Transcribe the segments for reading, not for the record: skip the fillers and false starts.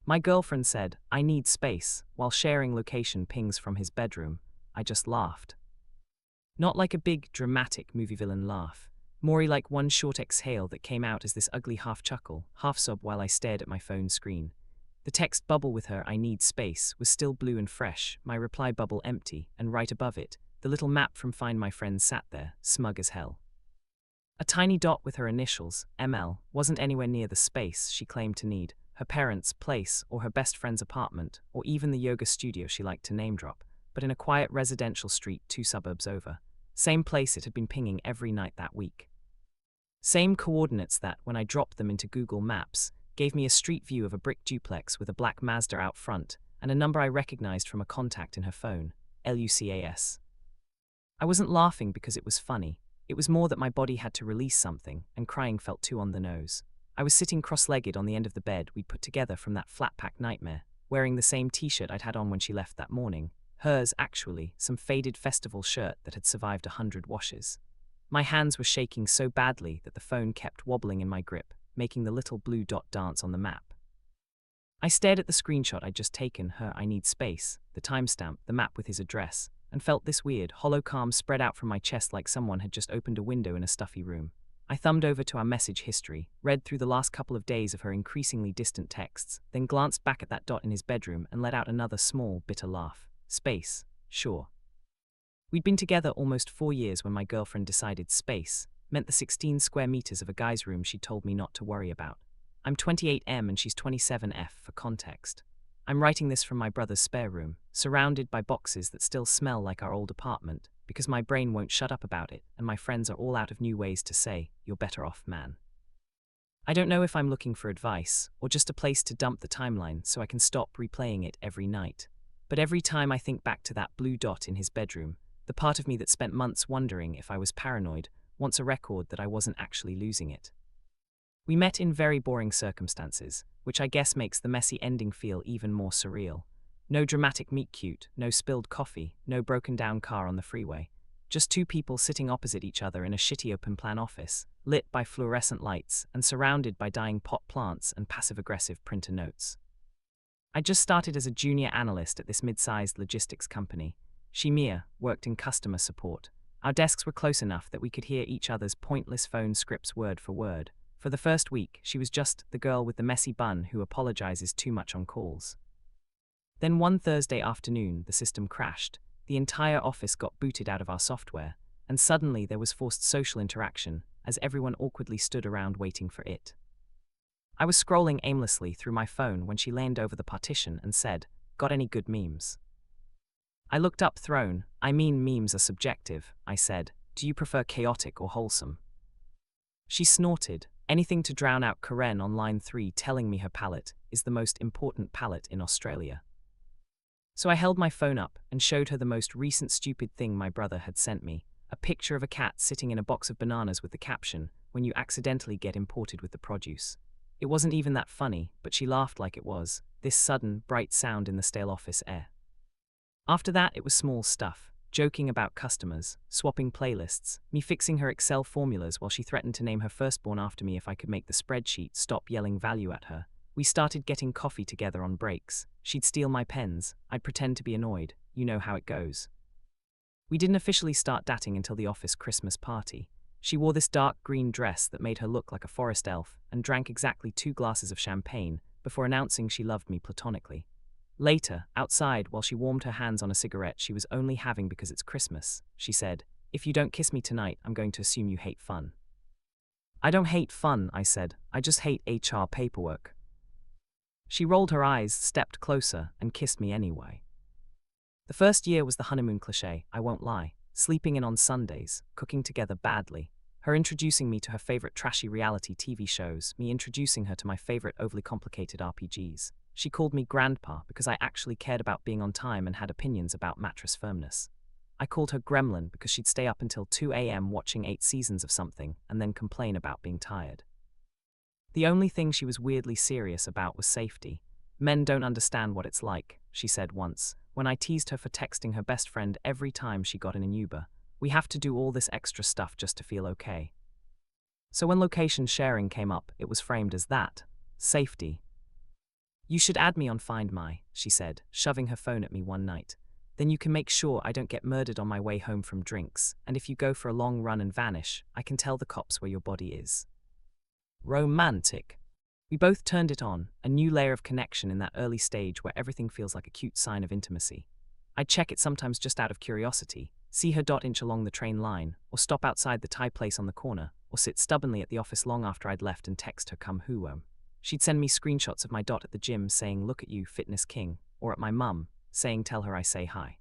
My girlfriend said, "I need space," while sharing location pings from his bedroom. I just laughed. Not like a big, dramatic movie villain laugh, more like one short exhale that came out as this ugly half-chuckle, half-sob while I stared at my phone screen. The text bubble with her "I need space" was still blue and fresh, my reply bubble empty, and right above it, the little map from Find My Friends sat there, smug as hell. A tiny dot with her initials, ML, wasn't anywhere near the space she claimed to need, her parents' place, or her best friend's apartment, or even the yoga studio she liked to name-drop, but in a quiet residential street 2 suburbs over. Same place it had been pinging every night that week. Same coordinates that, when I dropped them into Google Maps, gave me a street view of a brick duplex with a black Mazda out front, and a number I recognized from a contact in her phone, LUCAS. I wasn't laughing because it was funny. It was more that my body had to release something, and crying felt too on the nose. I was sitting cross-legged on the end of the bed we'd put together from that flat-pack nightmare, wearing the same t-shirt I'd had on when she left that morning. Hers, actually, some faded festival shirt that had survived 100 washes. My hands were shaking so badly that the phone kept wobbling in my grip, making the little blue dot dance on the map. I stared at the screenshot I'd just taken, her "I need space," the timestamp, the map with his address, and felt this weird, hollow calm spread out from my chest like someone had just opened a window in a stuffy room. I thumbed over to our message history, read through the last couple of days of her increasingly distant texts, then glanced back at that dot in his bedroom and let out another small, bitter laugh. Space, sure. We'd been together almost 4 years when my girlfriend decided space meant the 16 square meters of a guy's room she'd told me not to worry about. I'm 28M and she's 27F for context. I'm writing this from my brother's spare room, surrounded by boxes that still smell like our old apartment, because my brain won't shut up about it and my friends are all out of new ways to say, "You're better off, man." I don't know if I'm looking for advice, or just a place to dump the timeline so I can stop replaying it every night. But every time I think back to that blue dot in his bedroom, the part of me that spent months wondering if I was paranoid wants a record that I wasn't actually losing it. We met in very boring circumstances, which I guess makes the messy ending feel even more surreal. No dramatic meet-cute, no spilled coffee, no broken-down car on the freeway. Just 2 people sitting opposite each other in a shitty open-plan office, lit by fluorescent lights and surrounded by dying pot plants and passive-aggressive printer notes. I just started as a junior analyst at this mid-sized logistics company. She, Mia, worked in customer support. Our desks were close enough that we could hear each other's pointless phone scripts word for word. For the first week, she was just the girl with the messy bun who apologizes too much on calls. Then one Thursday afternoon, the system crashed. The entire office got booted out of our software, and suddenly there was forced social interaction, as everyone awkwardly stood around waiting for it. I was scrolling aimlessly through my phone when she leaned over the partition and said, "Got any good memes?" I looked up thrown. "I mean, memes are subjective," I said. "Do you prefer chaotic or wholesome?" She snorted. "Anything to drown out Karen on line 3 telling me her palate is the most important palate in Australia." So I held my phone up and showed her the most recent stupid thing my brother had sent me, a picture of a cat sitting in a box of bananas with the caption, "When you accidentally get imported with the produce." It wasn't even that funny, but she laughed like it was, this sudden, bright sound in the stale office air. After that, it was small stuff, joking about customers, swapping playlists, me fixing her Excel formulas while she threatened to name her firstborn after me if I could make the spreadsheet stop yelling value at her. We started getting coffee together on breaks. She'd steal my pens, I'd pretend to be annoyed, you know how it goes. We didn't officially start dating until the office Christmas party. She wore this dark green dress that made her look like a forest elf and drank exactly 2 glasses of champagne before announcing she loved me platonically. Later, outside, while she warmed her hands on a cigarette she was only having because it's Christmas, she said, "If you don't kiss me tonight, I'm going to assume you hate fun." "I don't hate fun," I said. "I just hate HR paperwork." She rolled her eyes, stepped closer, and kissed me anyway. The first year was the honeymoon cliché, I won't lie. Sleeping in on Sundays, cooking together badly, her introducing me to her favorite trashy reality TV shows, me introducing her to my favorite overly complicated RPGs. She called me grandpa because I actually cared about being on time and had opinions about mattress firmness. I called her gremlin because she'd stay up until 2 a.m. watching 8 seasons of something and then complain about being tired. The only thing she was weirdly serious about was safety. "Men don't understand what it's like," she said once, when I teased her for texting her best friend every time she got in an Uber. "We have to do all this extra stuff just to feel okay." So when location sharing came up, it was framed as that. Safety. You should add me on Find My, she said, shoving her phone at me one night. Then you can make sure I don't get murdered on my way home from drinks, and if you go for a long run and vanish, I can tell the cops where your body is. Romantic. We both turned it on, a new layer of connection in that early stage where everything feels like a cute sign of intimacy. I'd check it sometimes just out of curiosity, see her inch along the train line, or stop outside the Thai place on the corner, or sit stubbornly at the office long after I'd left and text her come home. She'd send me screenshots of my at the gym saying look at you, fitness king, or at my mum, saying tell her I say hi.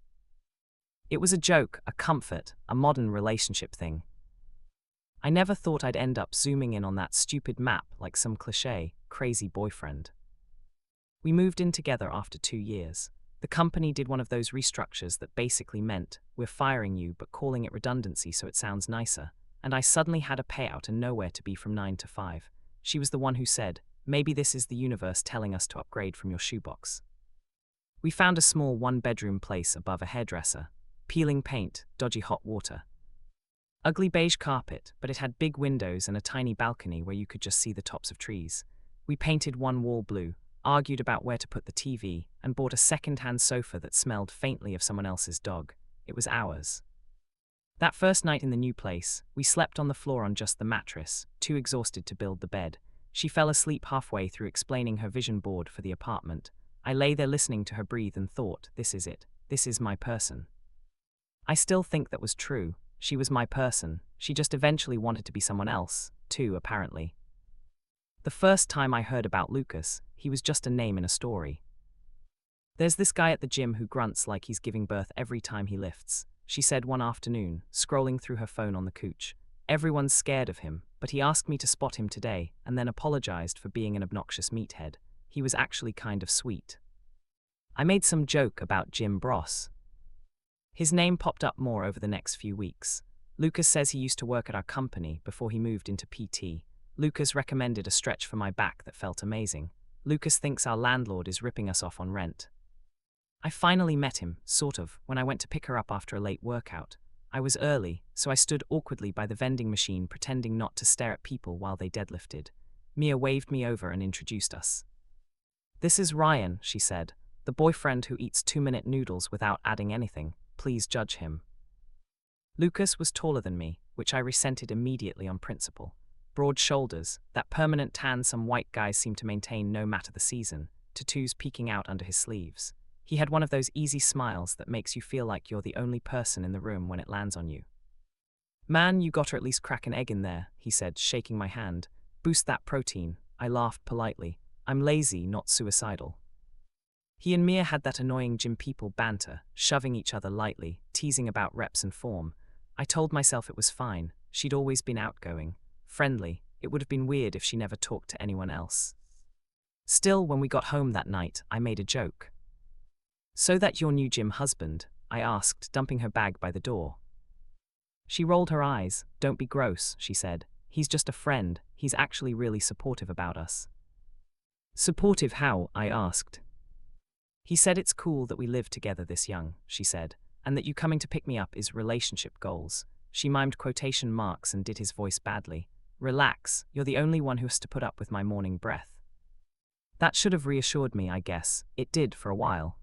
It was a joke, a comfort, a modern relationship thing. I never thought I'd end up zooming in on that stupid map like some cliché, crazy boyfriend. We moved in together after 2 years. The company did one of those restructures that basically meant, we're firing you but calling it redundancy so it sounds nicer, and I suddenly had a payout and nowhere to be from 9 to 5. She was the one who said, maybe this is the universe telling us to upgrade from your shoebox. We found a small one-bedroom place above a hairdresser, peeling paint, dodgy hot water. Ugly beige carpet, but it had big windows and a tiny balcony where you could just see the tops of trees. We painted one wall blue, argued about where to put the TV, and bought a second-hand sofa that smelled faintly of someone else's dog. It was ours. That first night in the new place, we slept on the floor on just the mattress, too exhausted to build the bed. She fell asleep halfway through explaining her vision board for the apartment. I lay there listening to her breathe and thought, this is it. This is my person. I still think that was true. She was my person. She just eventually wanted to be someone else, too, apparently. The first time I heard about Lucas, he was just a name in a story. There's this guy at the gym who grunts like he's giving birth every time he lifts, she said one afternoon, scrolling through her phone on the couch. Everyone's scared of him, but he asked me to spot him today, and then apologized for being an obnoxious meathead. He was actually kind of sweet. I made some joke about Jim Bross. His name popped up more over the next few weeks. Lucas says he used to work at our company before he moved into PT. Lucas recommended a stretch for my back that felt amazing. Lucas thinks our landlord is ripping us off on rent. I finally met him, sort of, when I went to pick her up after a late workout. I was early, so I stood awkwardly by the vending machine pretending not to stare at people while they deadlifted. Mia waved me over and introduced us. This is Ryan, she said, the boyfriend who eats 2-minute noodles without adding anything. Please judge him. Lucas was taller than me, which I resented immediately on principle. Broad shoulders, that permanent tan some white guys seem to maintain no matter the season, tattoos peeking out under his sleeves. He had one of those easy smiles that makes you feel like you're the only person in the room when it lands on you. Man, you gotta at least crack an egg in there, he said, shaking my hand. Boost that protein. I laughed politely. I'm lazy, not suicidal. He and Mia had that annoying gym people banter, shoving each other lightly, teasing about reps and form. I told myself it was fine. She'd always been outgoing, friendly. It would have been weird if she never talked to anyone else. Still, when we got home that night, I made a joke. So that your new gym husband? I asked, dumping her bag by the door. She rolled her eyes. Don't be gross, she said. He's just a friend. He's actually really supportive about us. Supportive how? I asked. He said it's cool that we live together this young, she said, and that you coming to pick me up is relationship goals. She mimed quotation marks and did his voice badly. Relax, you're the only one who has to put up with my morning breath. That should have reassured me, I guess. It did for a while.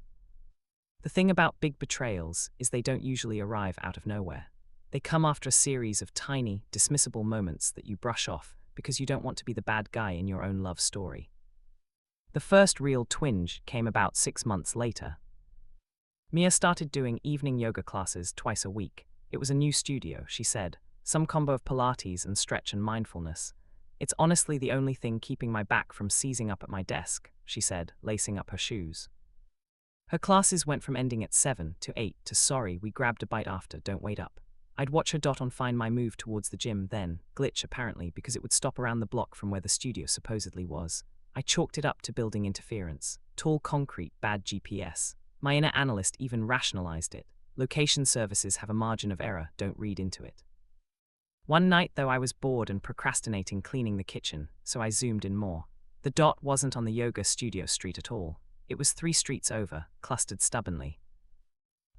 The thing about big betrayals is they don't usually arrive out of nowhere. They come after a series of tiny, dismissible moments that you brush off because you don't want to be the bad guy in your own love story. The first real twinge came about 6 months later. Mia started doing evening yoga classes twice a week. It was a new studio, she said, some combo of Pilates and stretch and mindfulness. It's honestly the only thing keeping my back from seizing up at my desk, she said, lacing up her shoes. Her classes went from ending at 7 to 8 to sorry, we grabbed a bite after, don't wait up. I'd watch her on Find My move towards the gym then, glitch apparently because it would stop around the block from where the studio supposedly was. I chalked it up to building interference. Tall concrete, bad GPS. My inner analyst even rationalized it. Location services have a margin of error, don't read into it. One night, though, I was bored and procrastinating cleaning the kitchen, so I zoomed in more. The wasn't on the yoga studio street at all. It was 3 streets over, clustered stubbornly.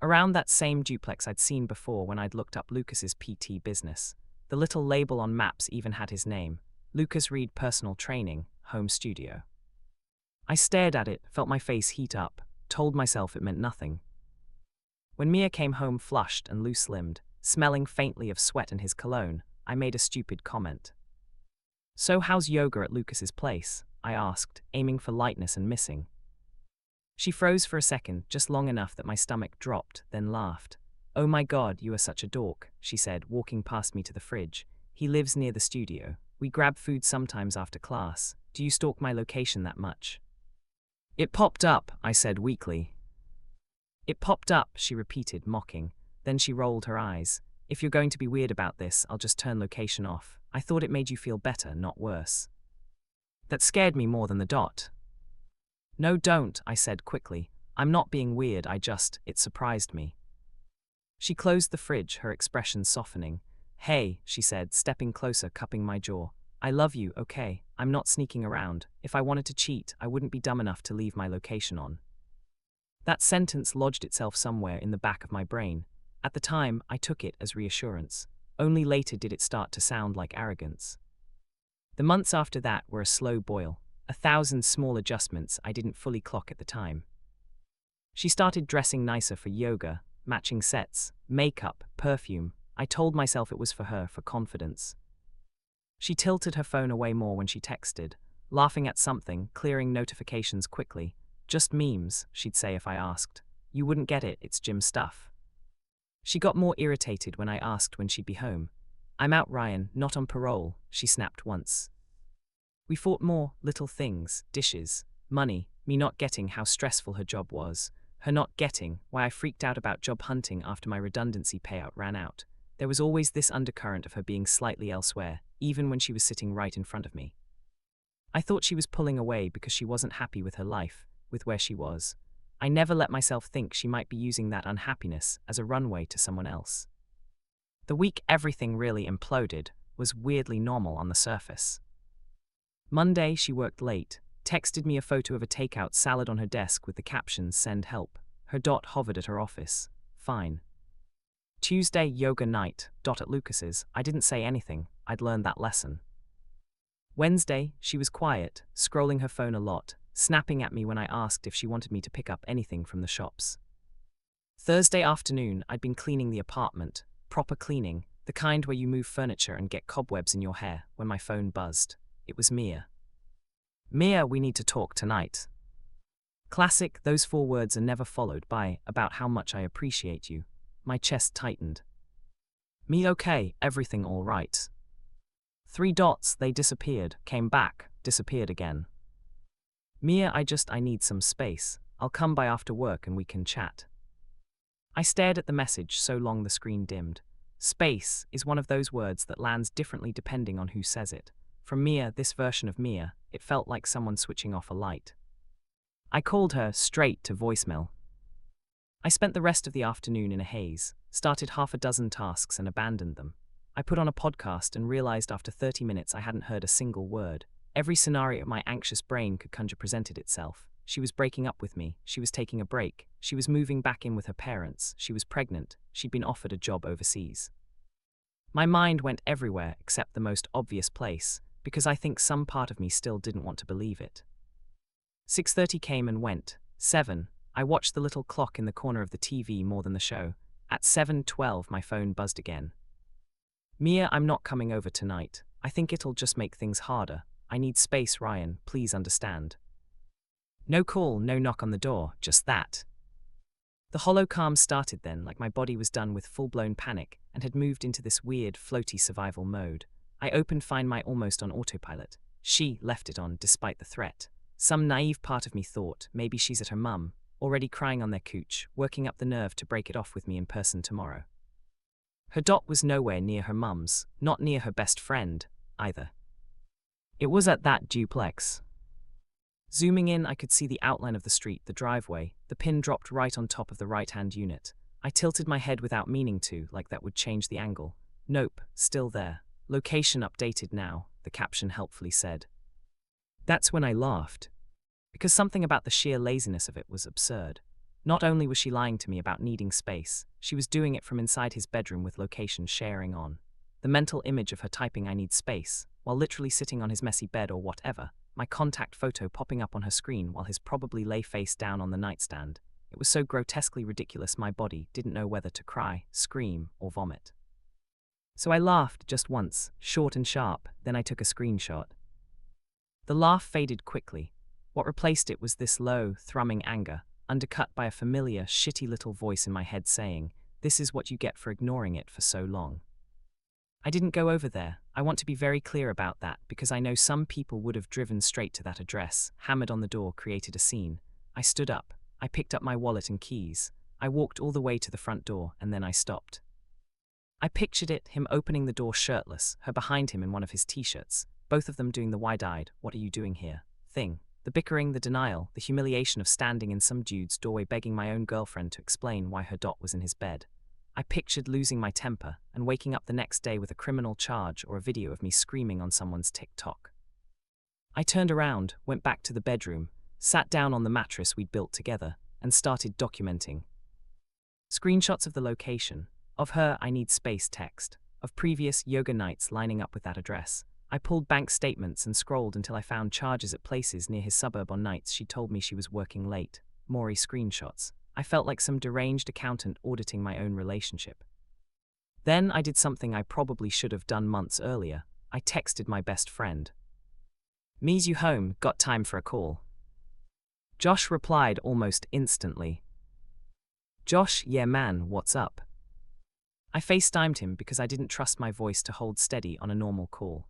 Around that same duplex I'd seen before when I'd looked up Lucas's PT business. The little label on maps even had his name. Lucas Reed Personal Training, Home Studio. I stared at it, felt my face heat up, told myself it meant nothing. When Mia came home flushed and loose-limbed, smelling faintly of sweat and his cologne, I made a stupid comment. "So how's yoga at Lucas's place?" I asked, aiming for lightness and missing. She froze for a second, just long enough that my stomach dropped, then laughed. "Oh my God, you are such a dork," she said, walking past me to the fridge. "He lives near the studio. We grab food sometimes after class. Do you stalk my location that much?" "It popped up," I said weakly. "It popped up," she repeated, mocking. Then she rolled her eyes. "If you're going to be weird about this, I'll just turn location off. I thought it made you feel better, not worse." That scared me more than the dot. "No, don't," I said quickly. "I'm not being weird, it surprised me." She closed the fridge, her expression softening. "Hey," she said, stepping closer, cupping my jaw. "I love you, okay? I'm not sneaking around. If I wanted to cheat, I wouldn't be dumb enough to leave my location on." That sentence lodged itself somewhere in the back of my brain. At the time, I took it as reassurance. Only later did it start to sound like arrogance. The months after that were a slow boil, 1,000 small adjustments I didn't fully clock at the time. She started dressing nicer for yoga, matching sets, makeup, perfume. I told myself it was for her, for confidence. She tilted her phone away more when she texted, laughing at something, clearing notifications quickly. "Just memes," she'd say if I asked. "You wouldn't get it, it's gym stuff." She got more irritated when I asked when she'd be home. "I'm out, Ryan, not on parole," she snapped once. We fought more, little things, dishes, money, me not getting how stressful her job was, her not getting why I freaked out about job hunting after my redundancy payout ran out. There was always this undercurrent of her being slightly elsewhere, even when she was sitting right in front of me. I thought she was pulling away because she wasn't happy with her life, with where she was. I never let myself think she might be using that unhappiness as a runway to someone else. The week everything really imploded was weirdly normal on the surface. Monday, she worked late, texted me a photo of a takeout salad on her desk with the caption, "Send help." Her dot hovered at her office. Fine. Tuesday, yoga night, dot at Lucas's. I didn't say anything. I'd learned that lesson. Wednesday, she was quiet, scrolling her phone a lot, snapping at me when I asked if she wanted me to pick up anything from the shops. Thursday afternoon, I'd been cleaning the apartment, proper cleaning, the kind where you move furniture and get cobwebs in your hair, when my phone buzzed. It was Mia. "Mia, we need to talk tonight." Classic, those 4 words are never followed by, "about how much I appreciate you." My chest tightened. "Me okay, everything all right." 3 dots, they disappeared, came back, disappeared again. "Mia, I need some space. I'll come by after work and we can chat." I stared at the message so long the screen dimmed. Space is one of those words that lands differently depending on who says it. From Mia, this version of Mia, it felt like someone switching off a light. I called her straight to voicemail. I spent the rest of the afternoon in a haze, started half a dozen tasks and abandoned them. I put on a podcast and realized after 30 minutes I hadn't heard a single word. Every scenario my anxious brain could conjure presented itself. She was breaking up with me, she was taking a break, she was moving back in with her parents, she was pregnant, she'd been offered a job overseas. My mind went everywhere except the most obvious place, because I think some part of me still didn't want to believe it. 6:30 came and went. 7. I watched the little clock in the corner of the TV more than the show. At 7:12 my phone buzzed again. "Mia, I'm not coming over tonight. I think it'll just make things harder. I need space, Ryan, please understand." No call, no knock on the door, just that. The hollow calm started then, like my body was done with full-blown panic and had moved into this weird, floaty survival mode. I opened Find My almost on autopilot. She left it on despite the threat. Some naive part of me thought maybe she's at her mum, already crying on their cooch, working up the nerve to break it off with me in person tomorrow. Her dot was nowhere near her mum's, not near her best friend, either. It was at that duplex. Zooming in, I could see the outline of the street, the driveway. The pin dropped right on top of the right-hand unit. I tilted my head without meaning to, like that would change the angle. Nope, still there. "Location updated now," the caption helpfully said. That's when I laughed. Because something about the sheer laziness of it was absurd. Not only was she lying to me about needing space, she was doing it from inside his bedroom with location sharing on. The mental image of her typing "I need space," while literally sitting on his messy bed or whatever, my contact photo popping up on her screen while his probably lay face down on the nightstand. It was so grotesquely ridiculous my body didn't know whether to cry, scream, or vomit. So I laughed just once, short and sharp, then I took a screenshot. The laugh faded quickly. What replaced it was this low, thrumming anger, undercut by a familiar, shitty little voice in my head saying, "This is what you get for ignoring it for so long." I didn't go over there. I want to be very clear about that because I know some people would have driven straight to that address, hammered on the door, created a scene. I stood up. I picked up my wallet and keys. I walked all the way to the front door and then I stopped. I pictured it, him opening the door shirtless, her behind him in one of his t-shirts, both of them doing the wide-eyed, "What are you doing here?" thing. The bickering, the denial, the humiliation of standing in some dude's doorway begging my own girlfriend to explain why her dot was in his bed. I pictured losing my temper and waking up the next day with a criminal charge or a video of me screaming on someone's TikTok. I turned around, went back to the bedroom, sat down on the mattress we'd built together, and started documenting. Screenshots of the location, of her "I need space" text, of previous yoga nights lining up with that address. I pulled bank statements and scrolled until I found charges at places near his suburb on nights she told me she was working late. Maury screenshots. I felt like some deranged accountant auditing my own relationship. Then I did something I probably should have done months earlier. I texted my best friend. "Me's you home, got time for a call?" Josh replied almost instantly. "Josh, yeah man, what's up?" I FaceTimed him because I didn't trust my voice to hold steady on a normal call.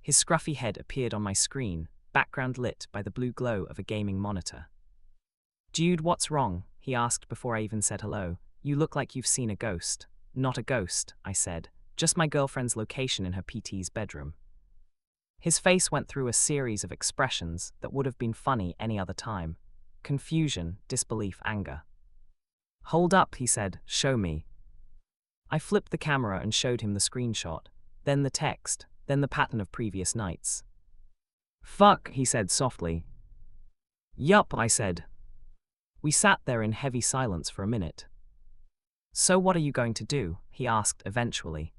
His scruffy head appeared on my screen, background lit by the blue glow of a gaming monitor. "Dude, what's wrong?" he asked before I even said hello. "You look like you've seen a ghost." "Not a ghost," I said. "Just my girlfriend's location in her PT's bedroom." His face went through a series of expressions that would have been funny any other time. Confusion, disbelief, anger. "Hold up," he said. "Show me." I flipped the camera and showed him the screenshot, then the text, then the pattern of previous nights. "Fuck," he said softly. "Yup," I said. We sat there in heavy silence for a minute. "So what are you going to do?" he asked eventually.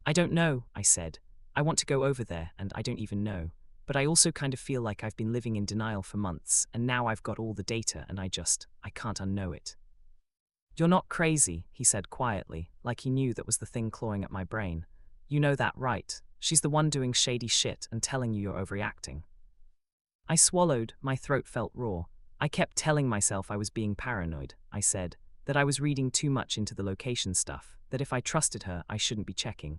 "I don't know," I said. "I want to go over there and I don't even know. But I also kind of feel like I've been living in denial for months and now I've got all the data and I can't unknow it." "You're not crazy," he said quietly, like he knew that was the thing clawing at my brain. "You know that, right? She's the one doing shady shit and telling you you're overreacting." I swallowed, my throat felt raw. I kept telling myself I was being paranoid, I said, that I was reading too much into the location stuff, that if I trusted her, I shouldn't be checking.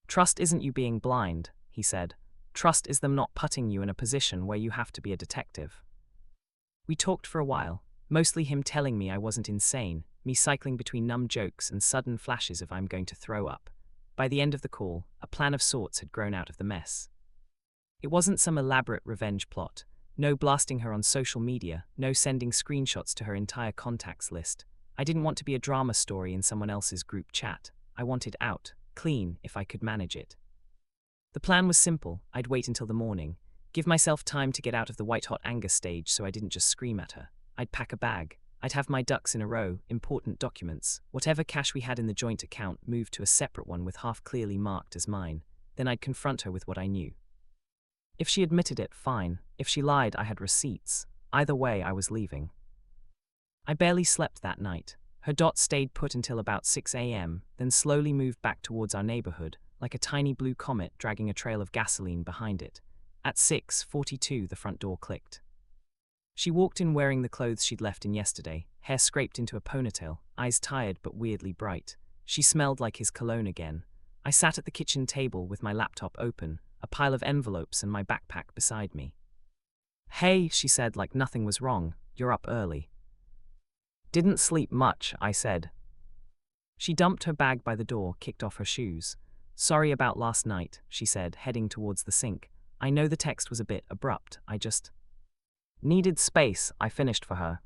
"Trust isn't you being blind," he said. "Trust is them not putting you in a position where you have to be a detective." We talked for a while, mostly him telling me I wasn't insane, me cycling between numb jokes and sudden flashes of I'm going to throw up. By the end of the call, a plan of sorts had grown out of the mess. It wasn't some elaborate revenge plot. No blasting her on social media, no sending screenshots to her entire contacts list. I didn't want to be a drama story in someone else's group chat. I wanted out, clean, if I could manage it. The plan was simple. I'd wait until the morning, give myself time to get out of the white-hot anger stage so I didn't just scream at her. I'd pack a bag. I'd have my ducks in a row, important documents, whatever cash we had in the joint account moved to a separate one with half clearly marked as mine. Then I'd confront her with what I knew. If she admitted it, fine. If she lied, I had receipts. Either way, I was leaving. I barely slept that night. Her dot stayed put until about 6 a.m., then slowly moved back towards our neighborhood, like a tiny blue comet dragging a trail of gasoline behind it. At 6:42, the front door clicked. She walked in wearing the clothes she'd left in yesterday, hair scraped into a ponytail, eyes tired but weirdly bright. She smelled like his cologne again. I sat at the kitchen table with my laptop open, a pile of envelopes and my backpack beside me. "Hey," she said like nothing was wrong, "you're up early." "Didn't sleep much," I said. She dumped her bag by the door, kicked off her shoes. "Sorry about last night," she said, heading towards the sink. "I know the text was a bit abrupt, I just needed space," I finished for her.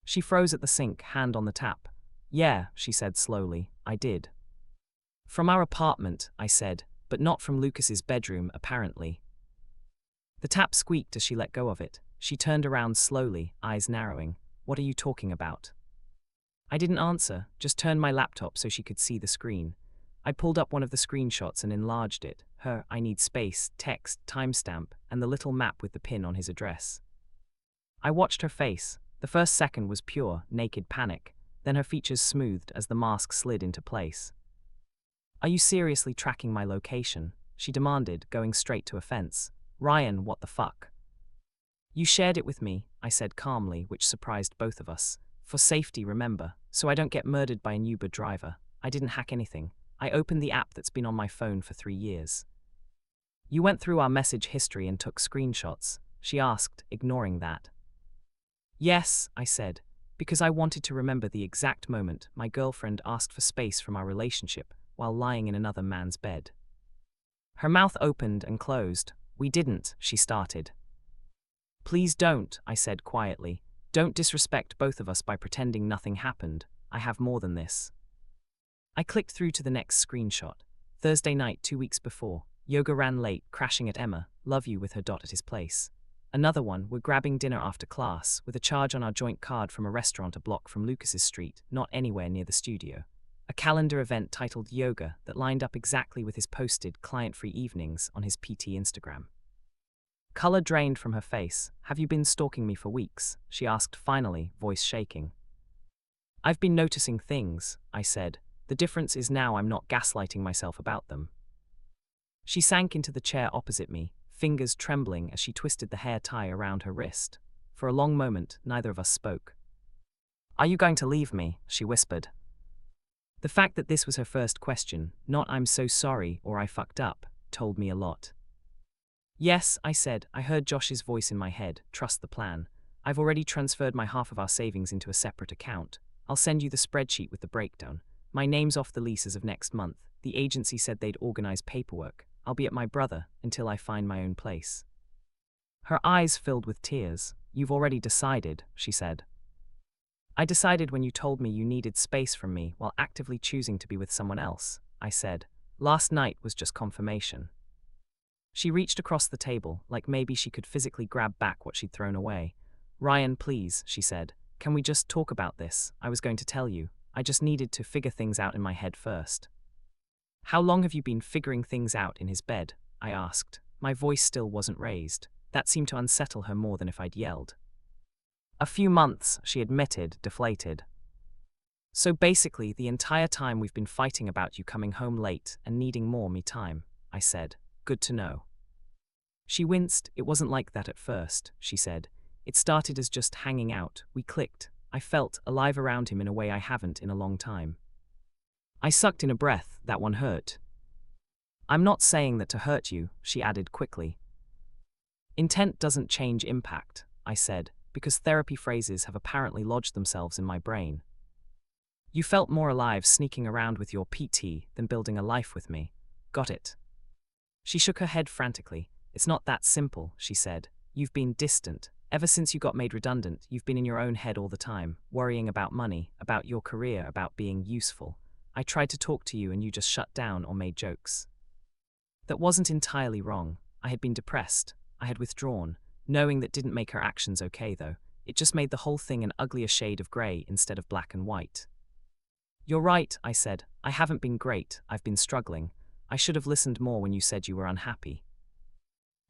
She froze at the sink, hand on the tap. "Yeah," she said slowly, "I did." "From our apartment," I said, "but not from Lucas's bedroom, apparently." The tap squeaked as she let go of it. She turned around slowly, eyes narrowing. "What are you talking about?" I didn't answer, just turned my laptop so she could see the screen. I pulled up one of the screenshots and enlarged it, her "I need space" text, timestamp, and the little map with the pin on his address. I watched her face. The first second was pure, naked panic, then her features smoothed as the mask slid into place. "Are you seriously tracking my location?" she demanded, going straight to offense. "Ryan, what the fuck?" "You shared it with me," I said calmly, which surprised both of us. "For safety, remember, so I don't get murdered by an Uber driver. I didn't hack anything. I opened the app that's been on my phone for 3 years." "You went through our message history and took screenshots?" she asked, ignoring that. "Yes," I said, because I wanted to remember the exact moment my girlfriend asked for space from our relationship while lying in another man's bed. Her mouth opened and closed. "We didn't," she started. "Please don't," I said quietly. "Don't disrespect both of us by pretending nothing happened. I have more than this." I clicked through to the next screenshot. Thursday night 2 weeks before. Yoga ran late, crashing at Emma, love you with her dot at his place. Another one, we're grabbing dinner after class, with a charge on our joint card from a restaurant a block from Lucas's street, not anywhere near the studio. A calendar event titled Yoga that lined up exactly with his posted client-free evenings on his PT Instagram. Color drained from her face. "Have you been stalking me for weeks?" she asked finally, voice shaking. "I've been noticing things," I said. "The difference is now I'm not gaslighting myself about them." She sank into the chair opposite me, fingers trembling as she twisted the hair tie around her wrist. For a long moment, neither of us spoke. "Are you going to leave me?" she whispered. The fact that this was her first question, not "I'm so sorry" or "I fucked up," told me a lot. "Yes," I said. I heard Josh's voice in my head. "Trust the plan. I've already transferred my half of our savings into a separate account. I'll send you the spreadsheet with the breakdown. My name's off the lease as of next month. The agency said they'd organize paperwork. I'll be at my brother until I find my own place." Her eyes filled with tears. "You've already decided," she said. "I decided when you told me you needed space from me while actively choosing to be with someone else," I said. "Last night was just confirmation." She reached across the table, like maybe she could physically grab back what she'd thrown away. "Ryan, please," she said. "Can we just talk about this? I was going to tell you. I just needed to figure things out in my head first." "How long have you been figuring things out in his bed?" I asked. My voice still wasn't raised. That seemed to unsettle her more than if I'd yelled. "A few months," she admitted, deflated. "So basically, the entire time we've been fighting about you coming home late and needing more me time," I said. "Good to know." She winced. "It wasn't like that at first," she said. "It started as just hanging out. We clicked. I felt alive around him in a way I haven't in a long time." I sucked in a breath. That one hurt. "I'm not saying that to hurt you," she added quickly. "Intent doesn't change impact," I said, because therapy phrases have apparently lodged themselves in my brain. "You felt more alive sneaking around with your PT than building a life with me. Got it?" She shook her head frantically. "It's not that simple," she said. "You've been distant. Ever since you got made redundant, you've been in your own head all the time, worrying about money, about your career, about being useful. I tried to talk to you and you just shut down or made jokes." That wasn't entirely wrong. I had been depressed. I had withdrawn. Knowing that didn't make her actions okay, though. It just made the whole thing an uglier shade of grey instead of black and white. "You're right," I said. "I haven't been great. I've been struggling. I should have listened more when you said you were unhappy."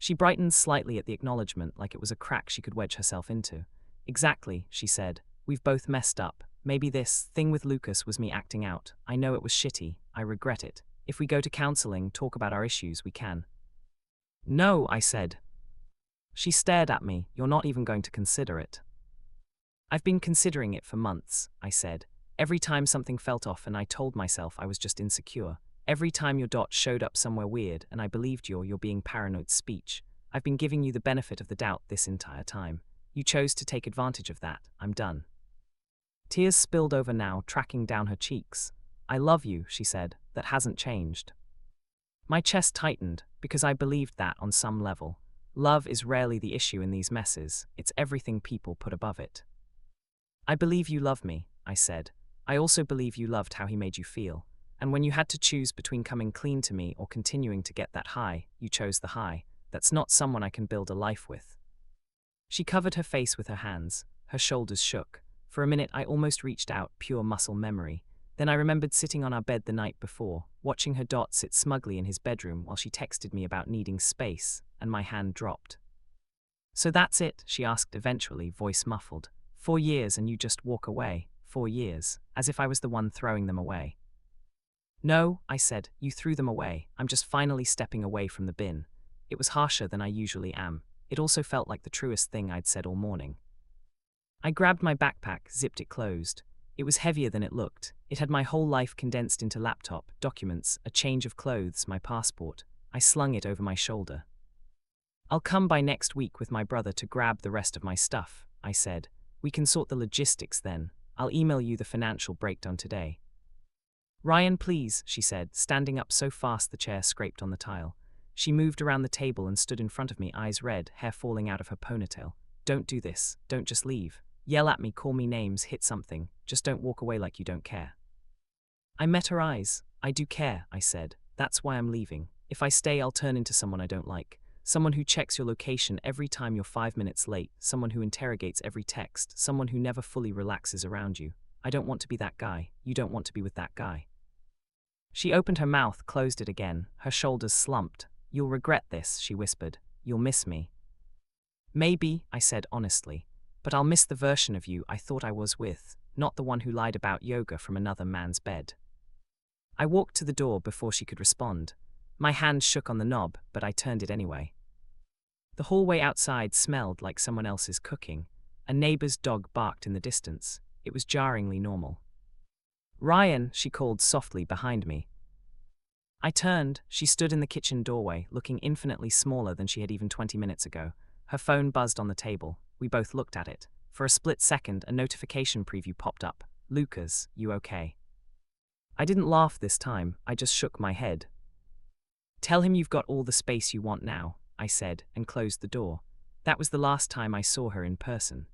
She brightened slightly at the acknowledgement, like it was a crack she could wedge herself into. "Exactly," she said. "We've both messed up. Maybe this thing with Lucas was me acting out. I know it was shitty. I regret it. If we go to counseling, talk about our issues, we can." "No," I said. She stared at me. "You're not even going to consider it." "I've been considering it for months," I said. "Every time something felt off and I told myself I was just insecure. Every time your dot showed up somewhere weird and I believed you're being paranoid speech. I've been giving you the benefit of the doubt this entire time. You chose to take advantage of that. I'm done." Tears spilled over now, tracking down her cheeks. "I love you," she said. "That hasn't changed." My chest tightened, because I believed that on some level. Love is rarely the issue in these messes. It's everything people put above it. "I believe you love me," I said. "I also believe you loved how he made you feel. And when you had to choose between coming clean to me or continuing to get that high, you chose the high. That's not someone I can build a life with." She covered her face with her hands. Her shoulders shook. For a minute I almost reached out, pure muscle memory. Then I remembered sitting on our bed the night before, watching her dot sit smugly in his bedroom while she texted me about needing space, and my hand dropped. "So that's it?" she asked eventually, voice muffled. 4 years and you just walk away, 4 years, as if I was the one throwing them away. "No," I said, "you threw them away. I'm just finally stepping away from the bin." It was harsher than I usually am. It also felt like the truest thing I'd said all morning. I grabbed my backpack, zipped it closed. It was heavier than it looked. It had my whole life condensed into laptop, documents, a change of clothes, my passport. I slung it over my shoulder. "I'll come by next week with my brother to grab the rest of my stuff," I said. "We can sort the logistics then. I'll email you the financial breakdown today." "Ryan, please," she said, standing up so fast the chair scraped on the tile. She moved around the table and stood in front of me, eyes red, hair falling out of her ponytail. "Don't do this. Don't just leave. Yell at me, call me names, hit something. Just don't walk away like you don't care." I met her eyes. "I do care," I said. "That's why I'm leaving. If I stay, I'll turn into someone I don't like. Someone who checks your location every time you're 5 minutes late. Someone who interrogates every text. Someone who never fully relaxes around you. I don't want to be that guy. You don't want to be with that guy." She opened her mouth, closed it again. Her shoulders slumped. "You'll regret this," she whispered. "You'll miss me." "Maybe," I said honestly. "But I'll miss the version of you I thought I was with, not the one who lied about yoga from another man's bed." I walked to the door before she could respond. My hand shook on the knob, but I turned it anyway. The hallway outside smelled like someone else's cooking. A neighbor's dog barked in the distance. It was jarringly normal. "Ryan," she called softly behind me. I turned. She stood in the kitchen doorway, looking infinitely smaller than she had even 20 minutes ago. Her phone buzzed on the table. We both looked at it. For a split second, a notification preview popped up. "Lucas, you okay?" I didn't laugh this time. I just shook my head. "Tell him you've got all the space you want now," I said, and closed the door. That was the last time I saw her in person.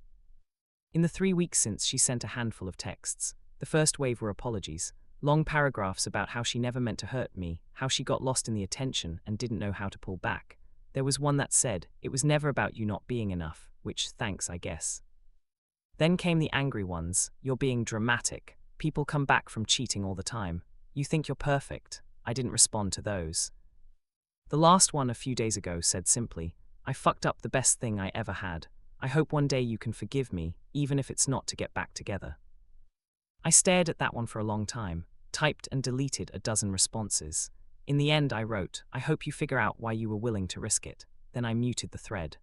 In the 3 weeks since, she sent a handful of texts. The first wave were apologies. Long paragraphs about how she never meant to hurt me, how she got lost in the attention and didn't know how to pull back. There was one that said, "It was never about you not being enough," which, thanks, I guess. Then came the angry ones. "You're being dramatic. People come back from cheating all the time. You think you're perfect." I didn't respond to those. The last one a few days ago said simply, "I fucked up the best thing I ever had. I hope one day you can forgive me, even if it's not to get back together." I stared at that one for a long time, typed and deleted a dozen responses. In the end, I wrote, "I hope you figure out why you were willing to risk it." Then I muted the thread.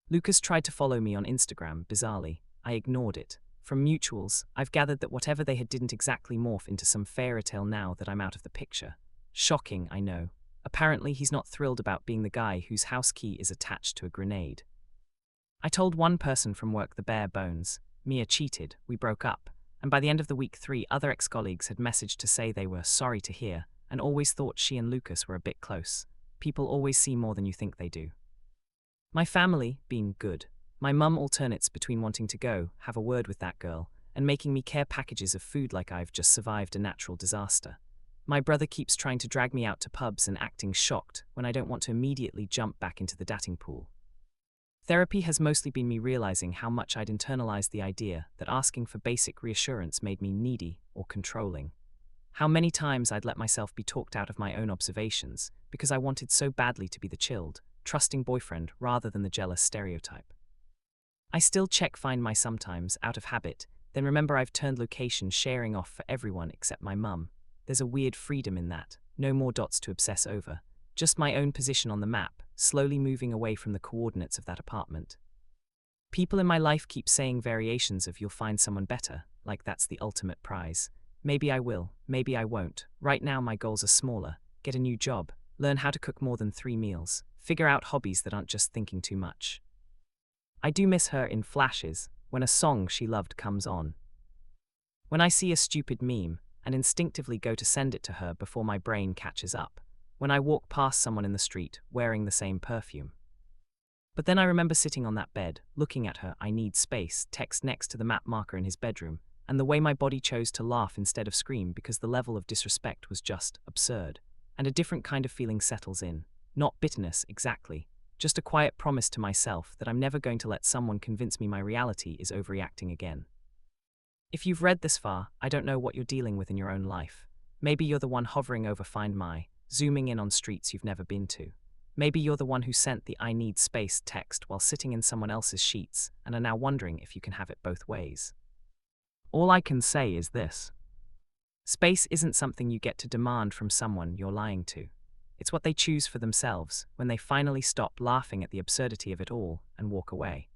Lucas tried to follow me on Instagram, bizarrely. I ignored it. From mutuals, I've gathered that whatever they had didn't exactly morph into some fairy tale now that I'm out of the picture. Shocking, I know. Apparently, he's not thrilled about being the guy whose house key is attached to a grenade. I told one person from work the bare bones. Mia cheated, we broke up. And by the end of the week, 3 other ex-colleagues had messaged to say they were sorry to hear, and always thought she and Lucas were a bit close. People always see more than you think they do. My family, being good. My mum alternates between wanting to go, have a word with that girl, and making me care packages of food like I've just survived a natural disaster. My brother keeps trying to drag me out to pubs and acting shocked when I don't want to immediately jump back into the dating pool. Therapy has mostly been me realizing how much I'd internalized the idea that asking for basic reassurance made me needy or controlling. How many times I'd let myself be talked out of my own observations because I wanted so badly to be the chilled, trusting boyfriend rather than the jealous stereotype. I still check Find My sometimes, out of habit, then remember I've turned location sharing off for everyone except my mum. There's a weird freedom in that, no more dots to obsess over. Just my own position on the map, slowly moving away from the coordinates of that apartment. People in my life keep saying variations of "you'll find someone better," like that's the ultimate prize. Maybe I will, maybe I won't. Right now my goals are smaller. Get a new job, learn how to cook more than 3 meals, figure out hobbies that aren't just thinking too much. I do miss her in flashes, when a song she loved comes on. When I see a stupid meme, and instinctively go to send it to her before my brain catches up. When I walk past someone in the street, wearing the same perfume. But then I remember sitting on that bed, looking at her "I need space" text next to the map marker in his bedroom, and the way my body chose to laugh instead of scream because the level of disrespect was just absurd. And a different kind of feeling settles in. Not bitterness, exactly. Just a quiet promise to myself that I'm never going to let someone convince me my reality is overreacting again. If you've read this far, I don't know what you're dealing with in your own life. Maybe you're the one hovering over Find My, zooming in on streets you've never been to. Maybe you're the one who sent the "I need space" text while sitting in someone else's sheets and are now wondering if you can have it both ways. All I can say is this. Space isn't something you get to demand from someone you're lying to. It's what they choose for themselves when they finally stop laughing at the absurdity of it all and walk away.